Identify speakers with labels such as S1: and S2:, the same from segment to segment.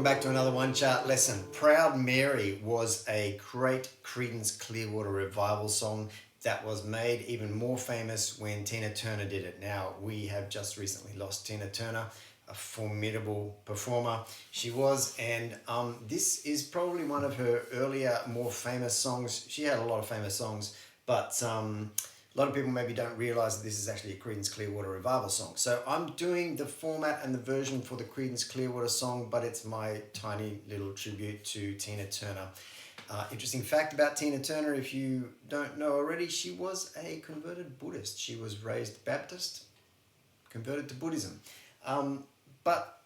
S1: Welcome back to another One Chart lesson. Proud Mary was a great Creedence Clearwater Revival song that was made even more famous when Tina Turner did it. Now, we have just recently lost Tina Turner, a formidable performer she was, and this is probably one of her earlier, more famous songs. She had a lot of famous songs, but a lot of people maybe don't realize that this is actually a Creedence Clearwater Revival song. So I'm doing the format and the version for the Creedence Clearwater song, but it's my tiny little tribute to Tina Turner. Interesting fact about Tina Turner, if you don't know already, she was a converted Buddhist. She was raised Baptist, converted to Buddhism. But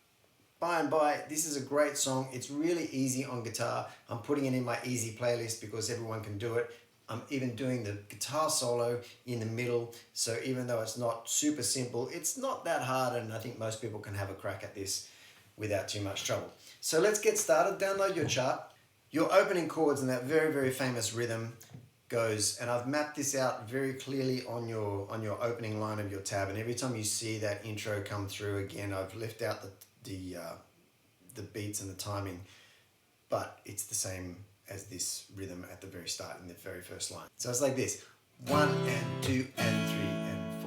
S1: by and by, this is a great song. It's really easy on guitar. I'm putting it in my easy playlist because everyone can do it. I'm even doing the guitar solo in the middle, so even though it's not super simple, it's not that hard, and I think most people can have a crack at this without too much trouble. So let's get started. Download your chart. Your opening chords in that very, very famous rhythm goes, and I've mapped this out very clearly on your opening line of your tab, and every time you see that intro come through again, I've left out the beats and the timing, but it's the same as this rhythm at the very start in the very first line. So it's like this: 1 and 2 and 3 and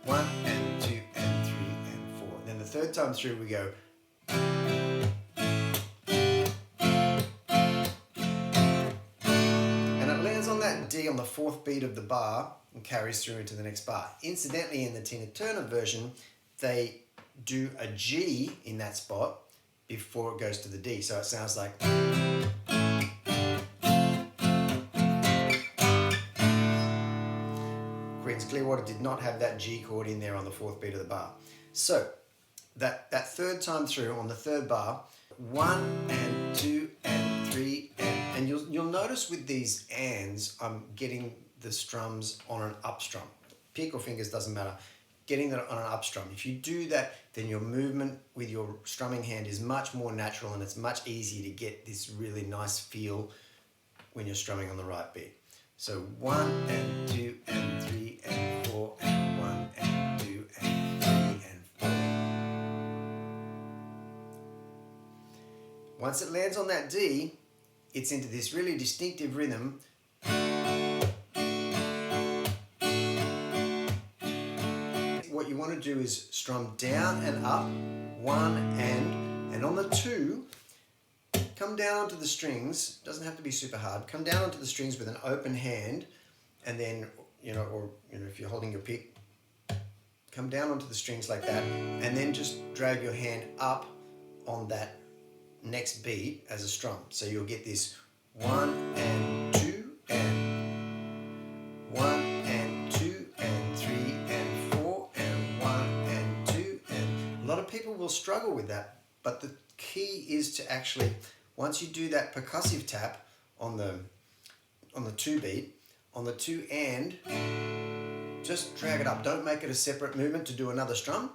S1: 4. 1 and 2 and 3 and 4. Then the third time through we go. And it lands on that D on the fourth beat of the bar and carries through into the next bar. Incidentally, in the Tina Turner version, they do a G in that spot before it goes to the D. So it sounds like... Creedence Clearwater did not have that G chord in there on the fourth beat of the bar. So that third time through on the third bar, 1 and 2 and 3 and you'll notice with these ands, I'm getting the strums on an up strum. Pick or fingers, doesn't matter. Getting that on an up strum. If you do that, then your movement with your strumming hand is much more natural, and it's much easier to get this really nice feel when you're strumming on the right beat. So 1 and 2 and 3 and 4 and 1 and 2 and 3 and 4. Once it lands on that D, it's into this really distinctive rhythm. What you want to do is strum down and up, 1 and on the 2, come down onto the strings. Doesn't have to be super hard. Come down onto the strings with an open hand, and then, if you're holding your pick, come down onto the strings like that, and then just drag your hand up on that next beat as a strum. So you'll get this 1 and 2 and 1 and 2 and 3 and 4 and 1 and 2 and... A lot of people will struggle with that, but the key is to actually... Once you do that percussive tap on the 2 beat, on the 2 and, just drag it up. Don't make it a separate movement to do another strum.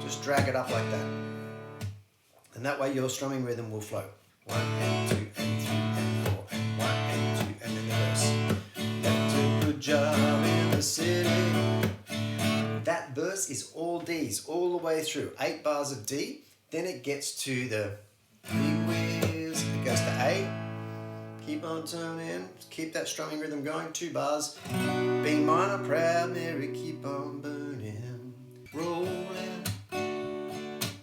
S1: Just drag it up like that. And that way your strumming rhythm will flow. 1 and 2 and 3 and 4 and 1 and 2 and then the verse. That's a good job in the city. That verse is all D's all the way through. 8 bars of D. Then it gets to the... It goes to A, keep on turning, keep that strumming rhythm going, 2 bars, B minor, Proud Mary, keep on burning, rolling,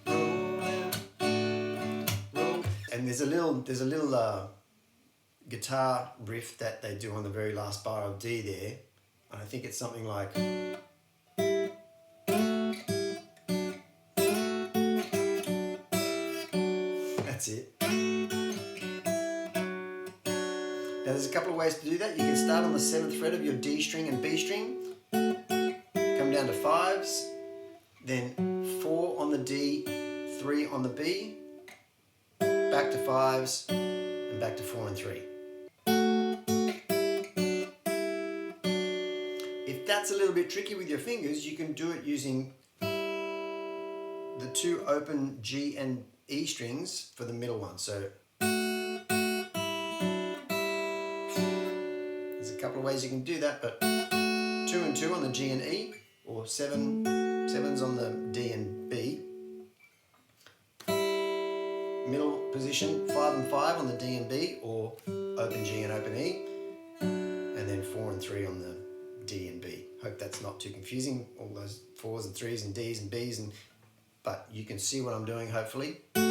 S1: rolling, rolling. And there's a little guitar riff that they do on the very last bar of D there, and I think it's something like... That's it. Now there's a couple of ways to do that. You can start on the 7th fret of your D string and B string, come down to 5s, then 4 on the D, 3 on the B, back to 5s, and back to 4 and 3. If that's a little bit tricky with your fingers, you can do it using the 2 open G and E strings for the middle one. So there's a couple of ways you can do that, but 2 and 2 on the G and E, or 7s on the D and B. Middle position, 5 and 5 on the D and B, or open G and open E, and then 4 and 3 on the D and B. Hope that's not too confusing, all those 4s and 3s and Ds and Bs, but you can see what I'm doing hopefully. Or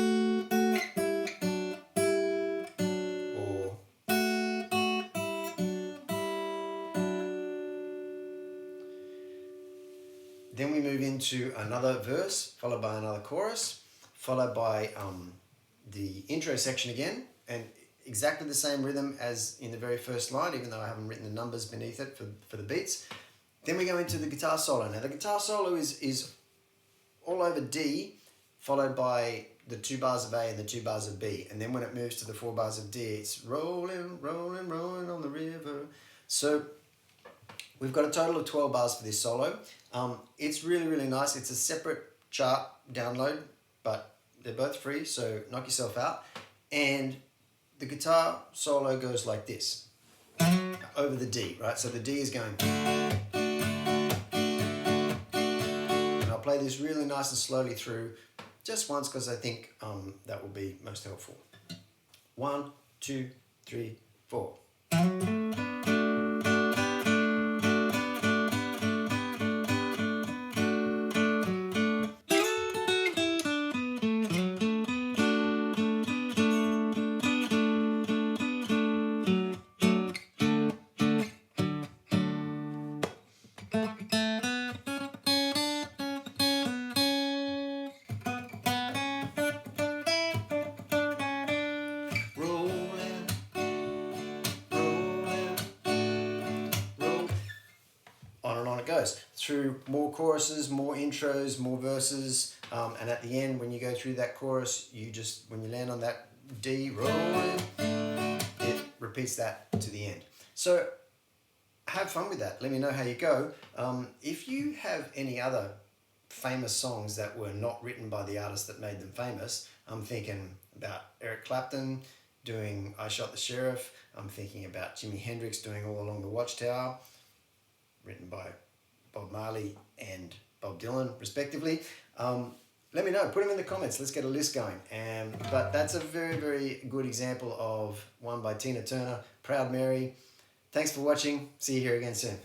S1: then we move into another verse, followed by another chorus, followed by the intro section again, and exactly the same rhythm as in the very first line, even though I haven't written the numbers beneath it for the beats. Then we go into the guitar solo. Now the guitar solo is all over D, followed by the 2 bars of A and the 2 bars of B. And then when it moves to the 4 bars of D, it's rolling, rolling, rolling on the river. So we've got a total of 12 bars for this solo. It's really, really nice. It's a separate chart download, but they're both free, so knock yourself out. And the guitar solo goes like this, over the D, right? So the D is going, and I'll play this really nice and slowly through just once because I think that will be most helpful. 1, 2, 3, 4. On and on it goes through more choruses, more intros, more verses, and at the end when you go through that chorus, when you land on that D, rolling, it repeats that to the end. So have fun with that. Let me know how you go. If you have any other famous songs that were not written by the artist that made them famous, I'm thinking about Eric Clapton doing I Shot the Sheriff. I'm thinking about Jimi Hendrix doing All Along the Watchtower, written by Bob Marley and Bob Dylan, respectively. Let me know. Put them in the comments. Let's get a list going. But that's a very, very good example of one by Tina Turner, Proud Mary. Thanks for watching. See you here again soon.